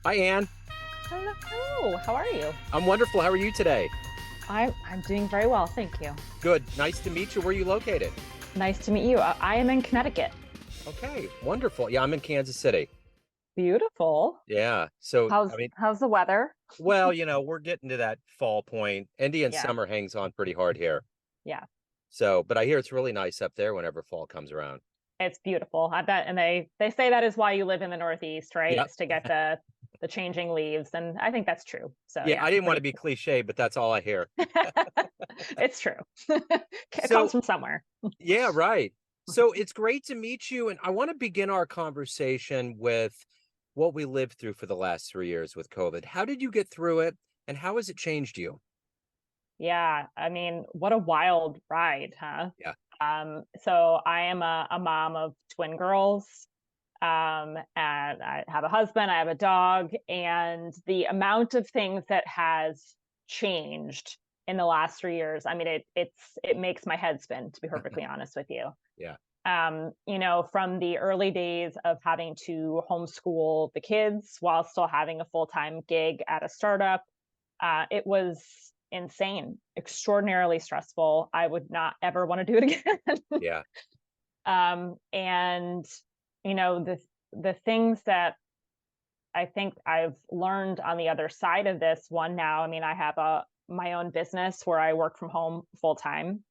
Hi, Ann. Hello, how are you? I'm wonderful. How are you today? I'm doing very well, thank you. Good. Nice to meet you. Where are you located? Nice to meet you. I am in Connecticut. Okay, wonderful. Yeah, I'm in Kansas City. Beautiful. Yeah. So, I mean, How's the weather? well, we're getting to that fall point. Indian Yeah, summer hangs on pretty hard here. yeah. So, but I hear it's really nice up there whenever fall comes around. It's beautiful. I bet, and they say that is why you live in the Northeast, right? Yep. Is to get the changing leaves, and I think that's true. So Yeah, yeah, I didn't want to pretty. be cliche, but that's all I hear. It's true. It comes So, from somewhere. yeah, right. So it's great to meet you. And I want to begin our conversation with what we lived through for the last 3 years with COVID. How did you get through it? And how has it changed you? Yeah, I mean, what a wild ride, huh? Yeah. So I am a mom of twin girls. And I have a husband, I have a dog, and the amount of things that has changed in the last 3 years. I mean, it makes my head spin, to be perfectly honest with you. Yeah. From the early days of having to homeschool the kids while still having a full-time gig at a startup, it was insane, extraordinarily stressful. I would not ever want to do it again. Yeah. And the things that I think I've learned on the other side of this one now. I mean, I have a my own business where I work from home full time.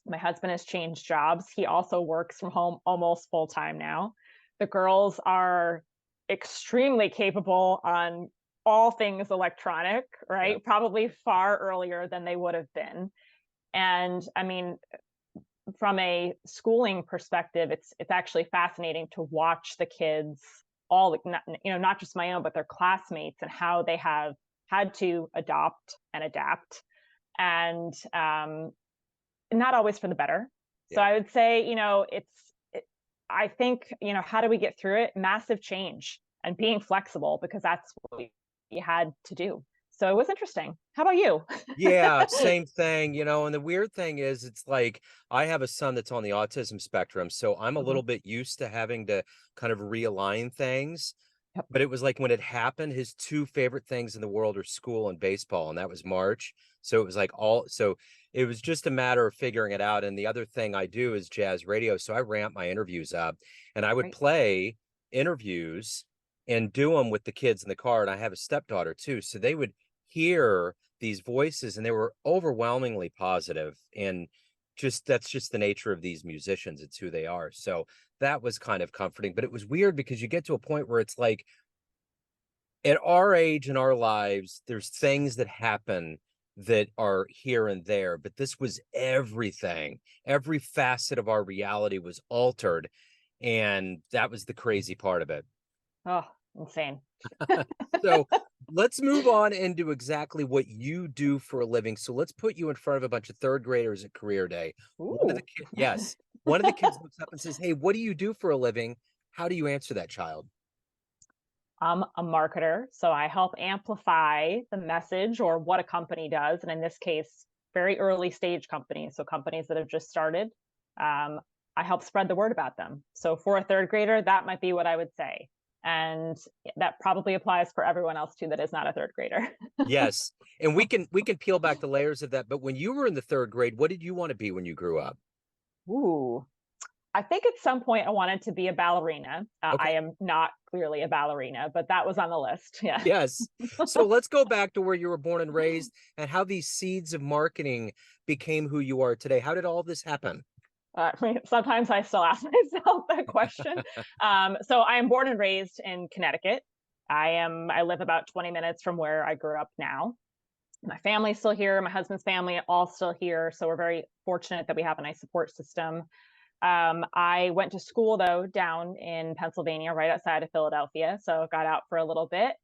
My husband has changed jobs. He also works from home almost full time now. The girls are extremely capable on all things electronic, Yeah. right? Probably far earlier than they would have been. And I mean, from a schooling perspective, it's actually fascinating to watch the kids all, not just my own, but their classmates and how they have had to adopt and adapt, and not always for the better. So Yeah. I would say, I think, how do we get through it? Massive change and being flexible, because that's what we had to do. So it was interesting. How about you? Yeah, same thing, and the weird thing is it's like I have a son that's on the autism spectrum, so I'm a Mhm. little bit used to having to kind of realign things. Yep. But it was like when it happened, his two favorite things in the world are school and baseball, and that was March. So it was like so it was just a matter of figuring it out. And the other thing I do is jazz radio. So I ramp my interviews up and I would Right. play interviews and do them with the kids in the car. And I have a stepdaughter too. So they would hear these voices and they were overwhelmingly positive and just that's just the nature of these musicians. It's who they are. So that was kind of comforting, but it was weird because you get to a point where it's like at our age in our lives, there's things that happen that are here and there, but this was everything. Every facet of our reality was altered. And that was the crazy part of it. Oh, insane. So let's move on into exactly what you do for a living. So let's put you in front of a bunch of third graders at career day. One of the Ooh. kids, yes, one of the kids looks up and says, "Hey, what do you do for a living?" How do you answer that child? I'm a marketer, so I help amplify the message or what a company does. And in this case, very early stage companies, so companies that have just started. Um, I help spread the word about them. So for a third grader, that might be what I would say. And that probably applies for everyone else too that is not a third grader. Yes. And we can peel back the layers of that. But when you were in the third grade, what did you want to be when you grew up? Ooh. I think at some point I wanted to be a ballerina. I Okay. am not clearly a ballerina, but that was on the list. Yeah. Yes. So let's go back to where you were born and raised and how these seeds of marketing became who you are today. How did all this happen? Sometimes I still ask myself that question. So I am born and raised in Connecticut. I live about 20 minutes from where I grew up now. My family's still here. My husband's family all still here. So we're very fortunate that we have a nice support system. I went to school though down in Pennsylvania, right outside of Philadelphia. So got out for a little bit.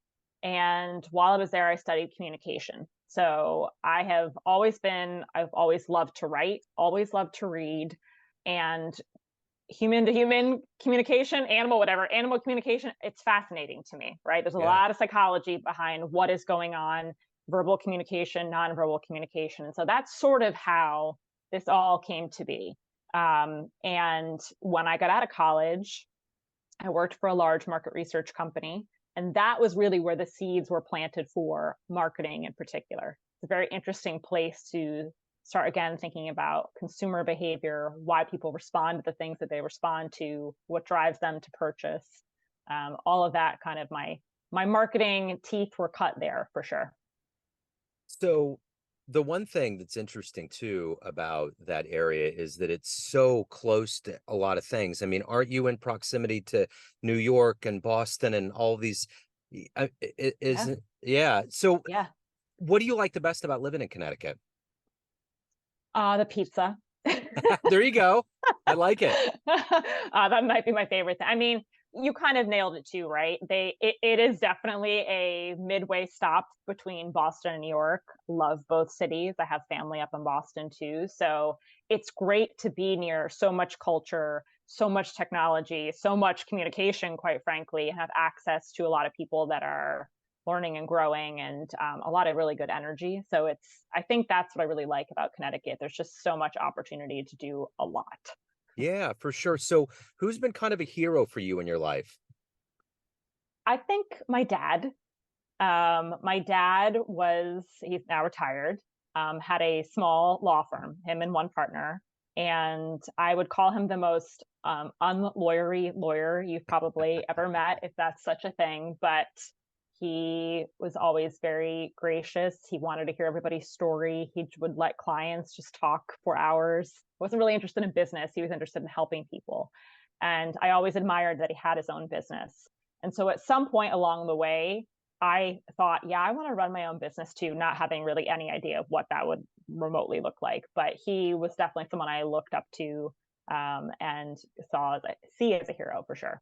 And while I was there, I studied communication. So I've always loved to write, always loved to read, and human to human communication, animal communication, it's fascinating to me, right? There's a Yeah. lot of psychology behind what is going on, verbal communication, nonverbal communication. And so that's sort of how this all came to be. And when I got out of college, I worked for a large market research company. And that was really where the seeds were planted for marketing in particular. It's a very interesting place to start again thinking about consumer behavior, why people respond to the things that they respond to, what drives them to purchase. All of that kind of my marketing teeth were cut there for sure. So the one thing that's interesting too about that area is that it's so close to a lot of things. I mean, aren't you in proximity to New York and Boston and all these? Yeah. Isn't yeah. So Yeah. what do you like the best about living in Connecticut? The pizza. There you go. I like it. That might be my favorite thing. I mean, you kind of nailed it too, right? It is definitely a midway stop between Boston and New York. Love both cities. I have family up in Boston too. So it's great to be near so much culture, so much technology, so much communication, quite frankly, and have access to a lot of people that are learning and growing, and a lot of really good energy. So I think that's what I really like about Connecticut. There's just so much opportunity to do a lot. Yeah, for sure. So who's been kind of a hero for you in your life? I think my dad. He's now retired, had a small law firm, him and one partner. And I would call him the most unlawyery lawyer you've probably ever met, if that's such a thing. But he was always very gracious. He wanted to hear everybody's story. He would let clients just talk for hours. Wasn't really interested in business. He was interested in helping people. And I always admired that he had his own business. And so at some point along the way, I thought, yeah, I want to run my own business too, not having really any idea of what that would remotely look like. But he was definitely someone I looked up to, and see as a hero for sure.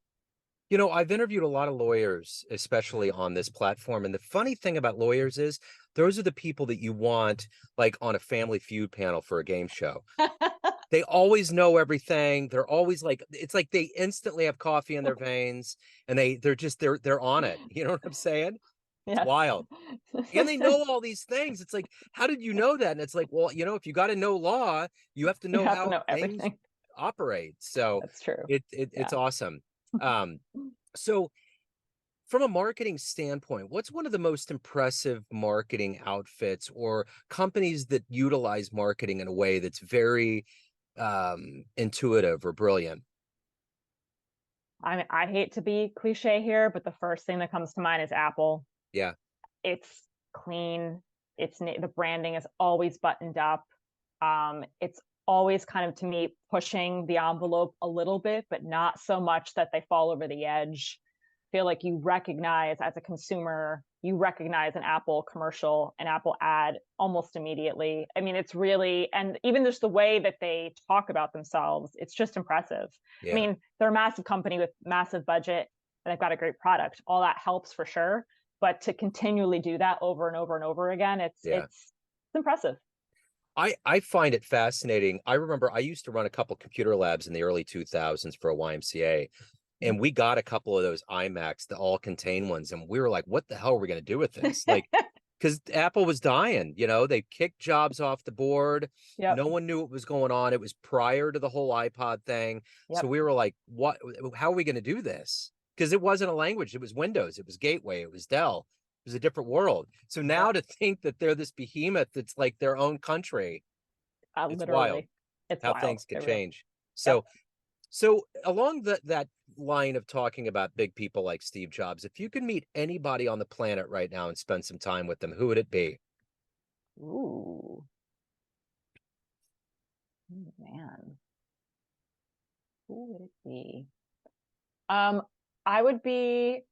You know, I've interviewed a lot of lawyers, especially on this platform. And the funny thing about lawyers is those are the people that you want like on a Family Feud panel for a game show. They always know everything. They're always like, it's like they instantly have coffee in their veins and they're on it. You know what I'm saying? It's Yes. wild. And they know all these things. It's like, how did you know that? And it's like, well, you know, if you got to know law, you have to You know have to how know things everything. operate. So That's true. it's Yeah. awesome. Um, so from a marketing standpoint, what's one of the most impressive marketing outfits or companies that utilize marketing in a way that's very intuitive or brilliant? I hate to be cliche here, but the first thing that comes to mind is Apple. Yeah. It's clean. The branding is always buttoned up. It's always kind of, to me, pushing the envelope a little bit, but not so much that they fall over the edge. Feel like you recognize, as a consumer, you recognize an Apple commercial, an Apple ad almost immediately. I mean, it's really, and even just the way that they talk about themselves, it's just impressive. I Yeah. mean, they're a massive company with massive budget and they've got a great product. All that helps for sure. But to continually do that over and over and over again, Yeah. it's impressive. I find it fascinating. I remember I used to run a couple computer labs in the early 2000s for a YMCA, and we got a couple of those iMacs, the all contain ones, and we were like, what the hell are we going to do with this? Like, because Apple was dying, you know, they kicked jobs off the board. Yep. No one knew what was going on. It was prior to the whole iPod thing. So Yep. we were like, what, how are we going to do this? Because it wasn't a language, it was Windows, it was Gateway, it was Dell, it was a different world. So now Yep. to think that they're this behemoth that's like their own country, it's wild Literally. It's how wild. things could It really. change. Yep. So along that line of talking about big people like Steve Jobs, if you could meet anybody on the planet right now and spend some time with them, who would it be? Ooh. Man. Who would it be? Um, I would be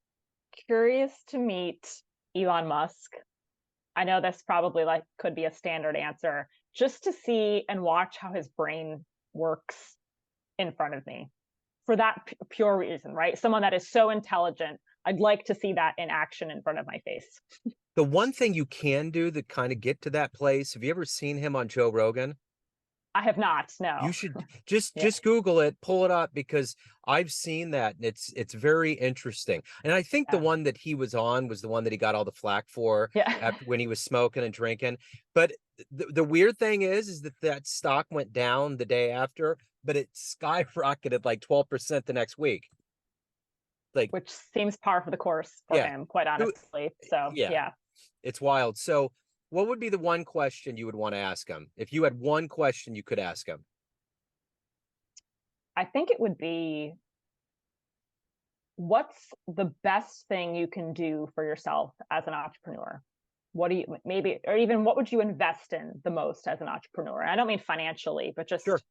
curious to meet Elon Musk. I know this probably like could be a standard answer, just to see and watch how his brain works in front of me for that pure reason, right? Someone that is so intelligent. I'd like to see that in action in front of my face. The one thing you can do to kind of get to that place, have you ever seen him on Joe Rogan? I have not, You no. should just Yeah. just Google it, pull it up because I've seen that and it's very interesting. And I think the Yeah. one that he was on was the one that he got all the flack for Yeah. after when he was smoking and drinking. But the weird thing is that stock went down the day after, but it skyrocketed like 12% the next week. Like, which seems par for the course for yeah, him, quite who, honestly. So yeah, yeah, it's wild. So, what would be the one question you would want to ask him if you had one question you could ask him? I think it would be, what's the best thing you can do for yourself as an entrepreneur? What do you, maybe, or even what would you invest in the most as an entrepreneur? I don't mean financially, but Sure. just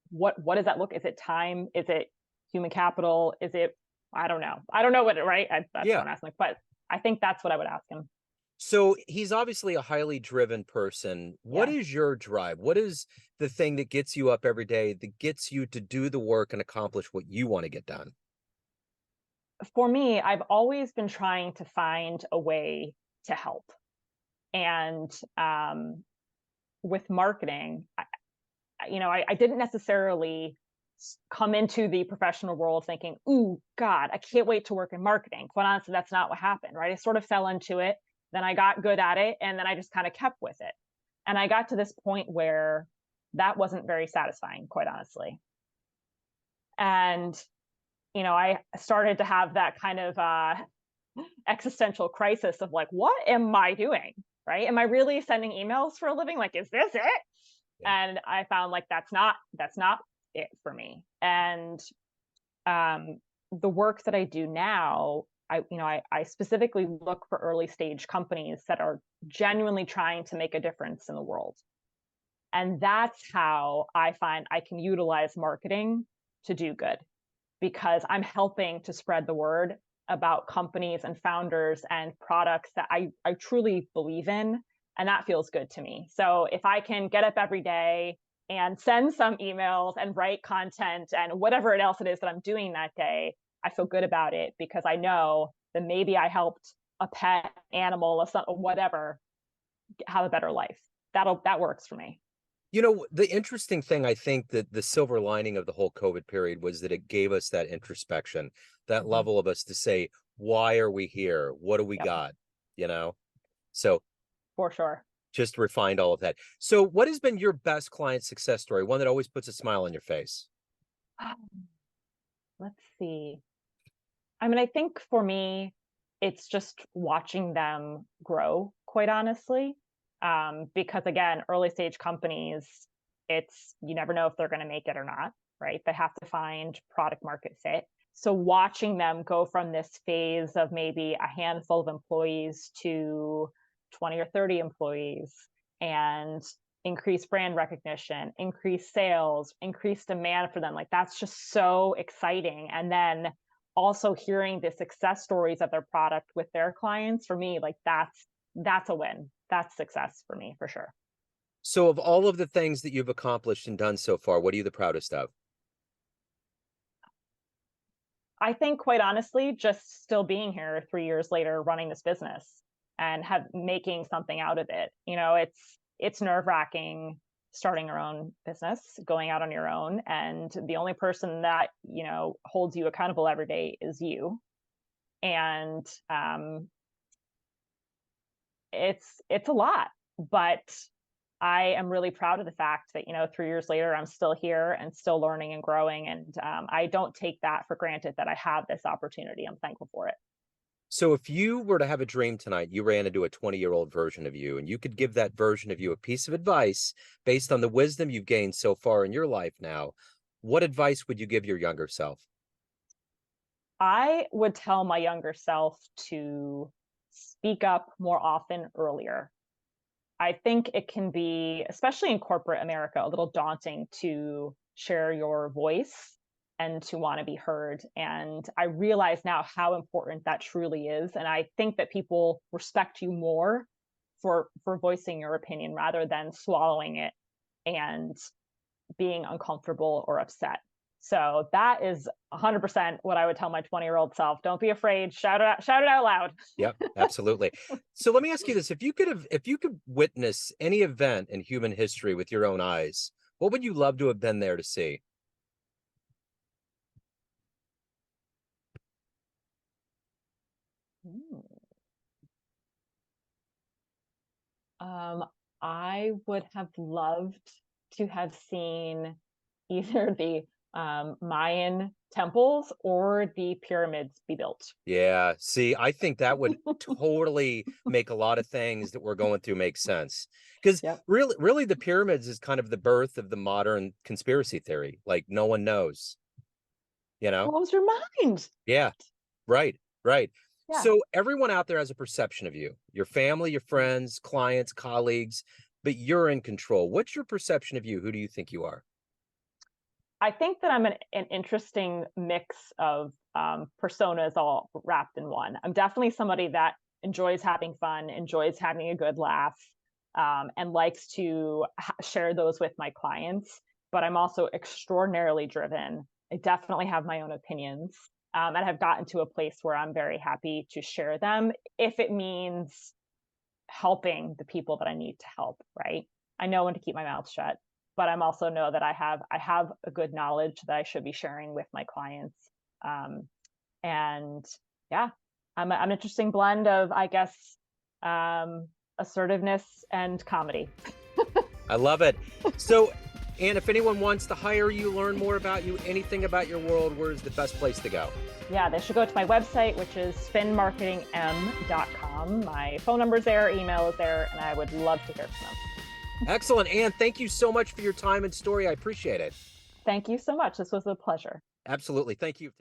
what does that look? Is it time? Is it human capital? Is it, I don't know. I don't know what it, right? That's Yeah. what I'm asking. But I think that's what I would ask him. So he's obviously a highly driven person. What Yeah. is your drive? What is the thing that gets you up every day, that gets you to do the work and accomplish what you want to get done? For me, I've always been trying to find a way to help. And with marketing, I didn't necessarily come into the professional world thinking, "Ooh, God, I can't wait to work in marketing." Quite honestly, that's not what happened, right? I sort of fell into it, then I got good at it, and then I just kind of kept with it. And I got to this point where that wasn't very satisfying, quite honestly. And I started to have that kind of existential crisis of like, what am I doing? Right? Am I really sending emails for a living? Like, is this it? Yeah. And I found like that's not it for me. And um, the work that I do now, I specifically look for early stage companies that are genuinely trying to make a difference in the world. And that's how I find I can utilize marketing to do good, because I'm helping to spread the word about companies and founders and products that I truly believe in. And that feels good to me. So if I can get up every day and send some emails and write content and whatever else it is that I'm doing that day, I feel good about it, because I know that maybe I helped a pet animal or whatever have a better life. That works for me. The interesting thing, I think that the silver lining of the whole COVID period was that it gave us that introspection, that Mm-hmm. level of us to say, why are we here? What do we Yep, got? You know? So for sure. just refined all of that. So what has been your best client success story? One that always puts a smile on your face? Let's see. I mean, I think for me, it's just watching them grow, quite honestly. Because again, early stage companies, you never know if they're going to make it or not, right? They have to find product market fit. So watching them go from this phase of maybe a handful of employees to 20 or 30 employees, and increase brand recognition, increase sales, increase demand for them, like that's just so exciting. And then also hearing the success stories of their product with their clients, for me, like that's a win. That's success for me for sure. So of all of the things that you've accomplished and done so far, what are you the proudest of? I think quite honestly, just still being here 3 years later, running this business and making something out of it. It's nerve-wracking starting your own business, going out on your own, and the only person that holds you accountable every day is you. And it's a lot, but I am really proud of the fact that 3 years later I'm still here and still learning and growing, and I don't take that for granted that I have this opportunity. I'm thankful for it. So if you were to have a dream tonight, you ran into a 20-year-old version of you, and you could give that version of you a piece of advice based on the wisdom you've gained so far in your life now, what advice would you give your younger self? I would tell my younger self to speak up more often earlier. I think it can be, especially in corporate America, a little daunting to share your voice and to want to be heard. And I realize now how important that truly is. And I think that people respect you more for voicing your opinion rather than swallowing it and being uncomfortable or upset. So that is 100% what I would tell my 20-year-old self. Don't be afraid. Shout it out loud. Yep, absolutely. So let me ask you this. If you could witness any event in human history with your own eyes, what would you love to have been there to see? Um, I would have loved to have seen either the Mayan temples or the pyramids be built. Yeah. See, I think that would totally make a lot of things that we're going through make sense. Because Yep. really, the pyramids is kind of the birth of the modern conspiracy theory. Like, no one knows, you know? Blows your mind. Yeah. Right. Right. Yeah. So everyone out there has a perception of you, your family, your friends, clients, colleagues, but you're in control. What's your perception of you? Who do you think you are? I think that I'm an interesting mix of personas all wrapped in one. I'm definitely somebody that enjoys having fun, enjoys having a good laugh, and likes to share those with my clients. But I'm also extraordinarily driven. I definitely have my own opinions, and have gotten to a place where I'm very happy to share them if it means helping the people that I need to help, right? I know when to keep my mouth shut, but I'm also know that I have a good knowledge that I should be sharing with my clients. Um, and yeah, I'm an interesting blend of, I guess, assertiveness and comedy. I love it. So, and if anyone wants to hire you, learn more about you, anything about your world, where's the best place to go? Yeah, they should go to my website, which is finmarketingm.com. My phone number is there, email is there, and I would love to hear from them. Excellent. Anne, thank you so much for your time and story. I appreciate it. Thank you so much. This was a pleasure. Absolutely. Thank you.